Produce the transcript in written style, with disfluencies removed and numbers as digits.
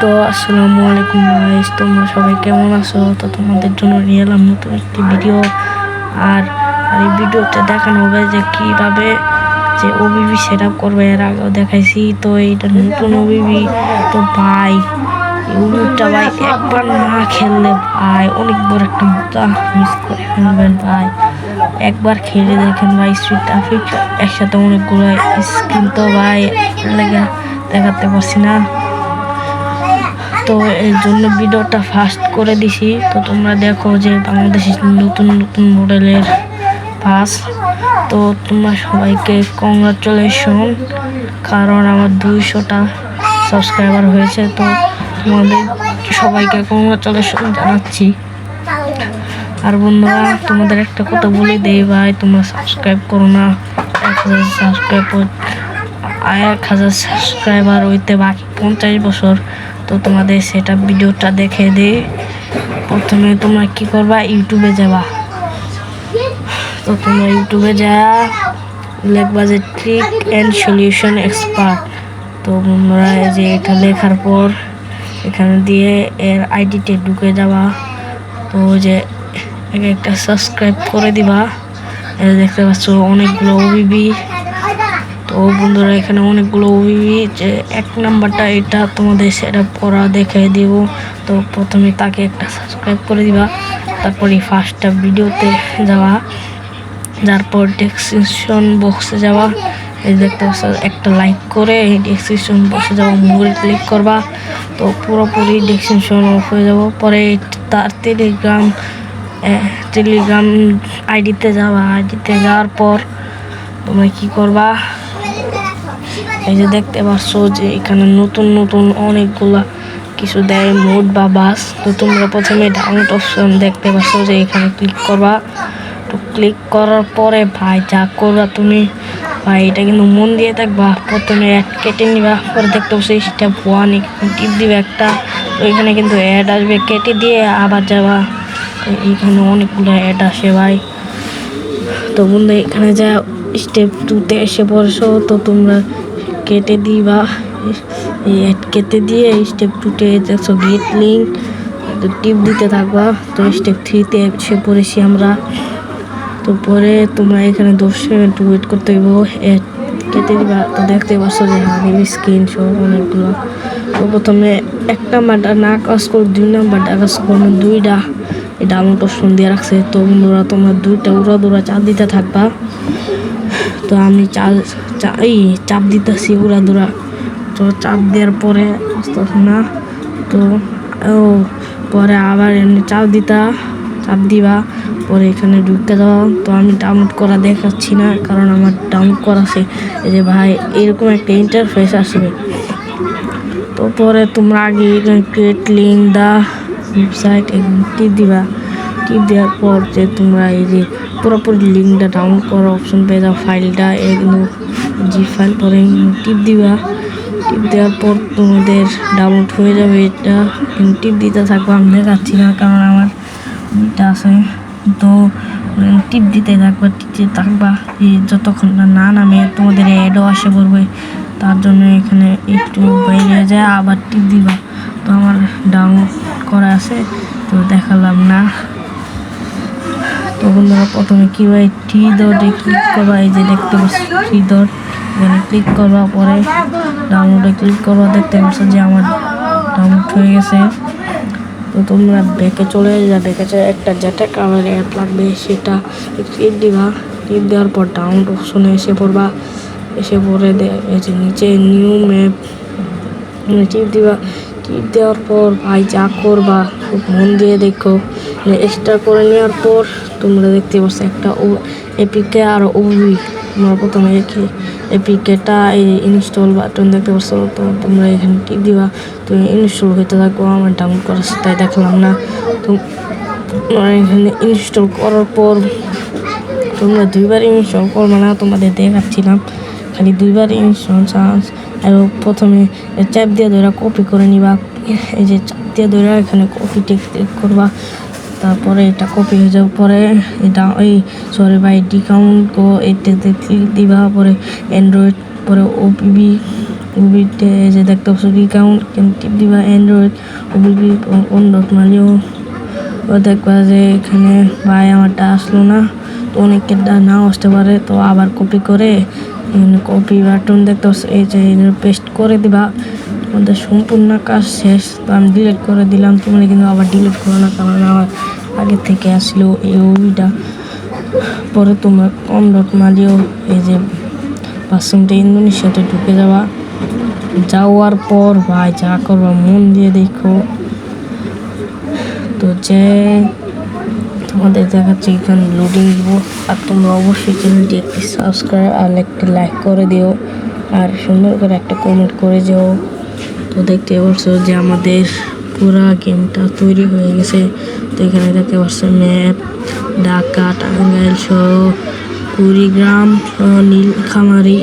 তো আসসালামু আলাইকুম গাইস, তোমরা সবাই কেমন আছো? তো তোমাদের জন্য নিয়ে এলাম নতুন একটি ভিডিও। আর এই ভিডিওতে দেখানো হবে যে কিভাবে যে ওবিবি সেট আপ করবে। এর আগেও দেখাইছি, তো এইটা নতুন ওবিবি। তো ভাই ওবিবিটা ভাই একবার না খেললে ভাই অনেক বড় একটা মজা মিস করে ফেলবেন ভাই। একবার খেলে দেখেন ভাই, স্ট্রিট ট্রাফিক একসাথে অনেকগুলো স্ক্রিন তো ভাই লেগে দেখাতে পারছি না, তো এর জন্য ভিডিওটা ফাস্ট করে দিছি। তো তোমরা দেখো যে বাংলাদেশের নতুন নতুন মডেলের পাস। তো তোমরা সবাইকে কংগ্রাচুলেশন, কারণ আমার 200টা সাবস্ক্রাইবার হয়েছে। তো তোমাদের সবাইকে কংগ্রাচুলেশন জানাচ্ছি। আর বন্ধুরা, তোমাদের একটা কথা বলে দেই ভাই, তোমরা সাবস্ক্রাইব করো না। 1000 সাবস্ক্রাইবার হইতে বাকি 50 বছর। তো তোমাদের সেটা ভিডিওটা দেখে দিই। প্রথমে তোমরা কি করবা, ইউটিউবে যাবা। তো তোমরা ইউটিউবে যা লিখবা যে ট্রিক অ্যান্ড সলিউশন এক্সপার্ট। তো তোমরা যে এটা লেখার পর এখানে দিয়ে এর আইডিতে ঢুকে যাবা। তো যে একটা সাবস্ক্রাইব করে দিবা। দেখতে পাচ্ছ অনেকগুলো ওবিবি। তো বন্ধুরা, এখানে অনেকগুলো ওবিবি, যে 1 নাম্বারটা এটা তোমাদের সেট আপ করা দেখে দিব। তো প্রথমে তাকে একটা সাবস্ক্রাইব করে দিবা, তারপরে ফার্স্টটা ভিডিওতে যাওয়া, তারপর ডেসক্রিপশন বক্সে যাওয়া। এই দেখতে পাচ্ছ একটা লাইক করে ডেসক্রিপশন বক্সে যাওয়া, মোবাইল ক্লিক করবা। তো পুরোপুরি ডেসক্রিপশন অফ হয়ে যাব। পরে তার টেলিগ্রাম আইডিতে যাওয়া। আইডিতে যাওয়ার পর তোমরা কি করবা, এই যে দেখতে পাচ্ছ যে এখানে নতুন নতুন অনেকগুলা কিছু দেয়, মোড বা বাস। তো তোমরা প্রথমে ডাউনলোড অপশন দেখতে পাচ্ছ যে এখানে ক্লিক করবা। তো ক্লিক করার পরে ভাই যা করবা তুমি ভাই, এটা কিন্তু মন দিয়ে থাকবা। প্রথমে অ্যাড কেটে নিবা, পরে দেখতে পাচ্ছ স্টেপ 1 এখানে টিপ দিবে একটা। তো এখানে কিন্তু অ্যাড আসবে, কেটে দিয়ে আবার যাবা। তো এইখানে অনেকগুলো অ্যাড আসে ভাই। তো বন্ধু, এখানে যা স্টেপ 2তে এসে পড়ছো। তো তোমরা কেটে দিবা, কেটে দিয়ে স্টেপ 2তে দেখছো গেট লিঙ্ক, তো টিপ দিতে থাকবা। তো স্টেপ 3তে এসে পড়েছি আমরা। তো পরে তোমরা এখানে 10 সেকেন্ড ওয়েট করতে হইব, কেটে দিবা। তো দেখতে পাচ্ছ যে হানির স্ক্রিন সব অনেকগুলো। তো প্রথমে 1 নাম্বারটা না কাজ করে 2 নাম্বারটা কাজ করবে, 2টা ডাউনলোড অপশন দিয়ে রাখছে। তো বন্ধুরা, তোমরা 2টা উড়া চাপ দিতে থাকবা। তো আমি চাপ দিতেছি উড়া। তো চাপ দেওয়ার পরে আস্তে না, তো পরে আবার এমনি চাপ দিবা। পরে এখানে ঢুকতে যাওয়া। তো আমি ডাউনলোড করা দেখাচ্ছি না, কারণ আমার ডাউনলোড করা আছে। এই যে ভাই এরকম একটা ইন্টারফেস আসবে। তো পরে তোমরা আগে ক্রিয়েট লিঙ্ক দা ওয়েবসাইট টিপ দিবা। টিপ দেওয়ার পর যে তোমরা এই যে পুরোপুরি লিঙ্কটা ডাউনলোড করার অপশন পেয়ে যাও, ফাইলটা এগুলো জি ফাইল। পরে টিপ দিবা। টিপ দেওয়ার পর তোমাদের ডাউনলোড হয়ে যাবে। এটা টিপ দিতে থাকবো, আমি দেখাচ্ছি না কারণ আমার এটা আছে। তো টিপ দিতে থাকবা যতক্ষণ না নামে। তোমাদের অ্যাডও আসে পড়বে, তার জন্য এখানে একটু বাইরে যায় আবার টিপ দিবা। তো আমার ডাউনলোড করা আছে, তো দেখালাম না। তো বন্ধুরা, প্রথমে কীভাবে 3 ডটে ক্লিক করবা। এই যে দেখতে পাচ্ছ 3 ডট, এখানে ক্লিক করবা। পরে ডাউনলোডে ক্লিক করবা। দেখতে পাচ্ছ যে আমার ডাউনলোড হয়ে গেছে। তো তোমরা ব্যাকে চলে যাবে, একটা যেটা কালার অ্যাপ লাগবে সেটা টিপ দিবা। টিপ দেওয়ার পর ডাউনলোড অপশনে এসে পড়বা। এসে পরে এই যে নিচে নিউ ম্যাপ টিপ দিবা। টিপ দেওয়ার পর ভাই যা করবা খুব মন দিয়ে দেখো। এক্সট্রা করে নেওয়ার পর তোমরা দেখতে পাচ্ছ একটা এপিকে আর ওবিবি। তোমরা প্রথমে এপিকেটা এই ইনস্টল বাটন দেখতে পাচ্ছ। তো তোমরা এখানে টিপ দিবা। তো ইনস্টল হইতে থাকবো, আমার ডাউনলোড করা সেটাই দেখালাম না। তো এখানে ইনস্টল করার পর তোমরা 2বার ইনস্টল করবে না, তোমাদের দেখাচ্ছিলাম খালি 2বার ইনস্টল চান্স। এবং প্রথমে চাপ দিয়ে ধরে কপি করে নিবা। এই যে চাপ দিয়ে ধরে এখানে কপি ক্লিক করবা। তারপরে এটা কপি হয়ে যাওয়ার পরে এটা ডিকাউন্ট এটাতে ক্লিক দিবা। পরে অ্যান্ড্রয়েড, পরে ওবিবি ওবিতে যে দেখতে পাচ্ছ রিকাউন্ট ক্যান টিপ দিবা অ্যান্ড্রয়েড ওবিবি উন্নত মালিও ও দেখবা যে এখানে ভাই আমারটা আসলো না, তো অনেকের নাও আসতে পারে, তো আবার কপি করে কপি বাটন দেখতে পাচ্ছ এই যে পেস্ট করে দিবা। আমাদের সম্পূর্ণ কাজ শেষ, তো আমি ডিলিট করে দিলাম। তোমরা কিন্তু আবার ডিলিট করো না, কারণ আমার আগে থেকে আসলো এই ওবিটা। পরে তোমরা কনডট মারিও এই যে 5 ইন্দোনেশিয়াতে ঢুকে যাওয়ার পর ভাই যা করবা মন দিয়ে দেখো। তো যে তোমাদের দেখাচ্ছি এখানে লোডিং দিব, আর তোমরা অবশ্যই চ্যানেলটি একটি সাবস্ক্রাইব আর একটি লাইক করে দিও, আর সুন্দর করে একটা কমেন্ট করে যাও। তো দেখতে পাচ্ছ যে আমাদের পুরা গেমটা তৈরি হয়ে গেছে। তো এখানে দেখতে পাচ্ছ ম্যাপ ঢাকা টাঙ্গাইল সহ কুড়িগ্রাম সহ নীলফামারী